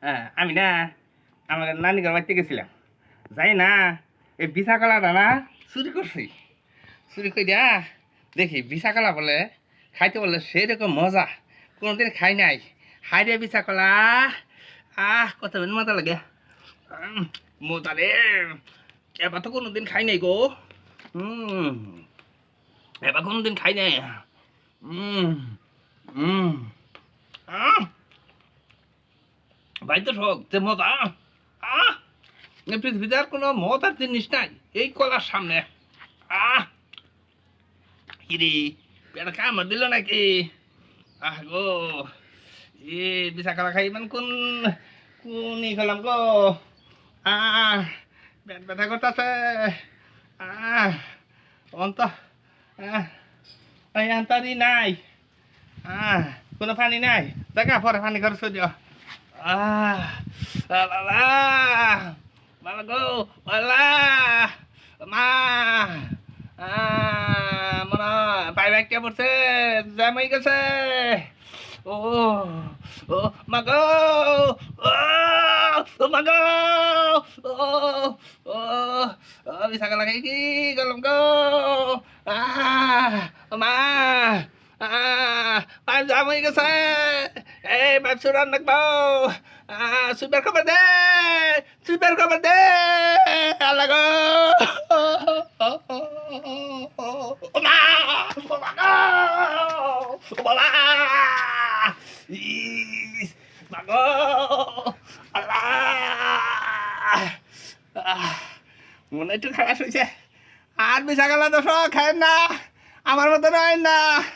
হ্যাঁ আমি না আমার নানি ঘর বাড়িতে গেছিলাম, যাই না এই বিশা কলাটা না চুরি করছি। চুরি করে দিয়া দেখি বিশা কলা বলে খাইতে বলে সেরকম মজা কোনোদিন খাই নাই। হাই রে বিশা কলা, কত মজা লাগে, মজা রে। এবার তো কোনোদিন খাই নাই গো, এবার কোনোদিন খাই নাই। ভাই তো শখ যে মজা, পৃথিবীতে আর কোনো মজার জিনিস নাই এই কলার সামনে। কিরে পেটা কামড় দিল নাকি? গো এ বিশা কলা খাই ইমান কোন খেলাম গো, পেট ব্যথা করতেছে। অন্ত আন্তারি নাই, কোনো পানি নাই, দেখা পরে পানি খরচ দিও। বাবা বাবা গো, বালা মা, মনে পাই ব্যাগ কে পড়ছে, জ্যাম হয়ে গেছে। ও ও মাগো, ও মাগো, ও ও বিশা কলা খাই কি গেলাম গো, মা, পাইপ জাম হয়ে গেছে, এই পাইপ চুরান রাখবো, সুইপার খবর দে, সুইপার খবর দে, আল্লাহ গো, মা, বাবা, মাগো, আল্লাহ, মনে একটু খারাপ হয়েছে। আর বিশা কলা তো খায় না, আমার মতো নয় না।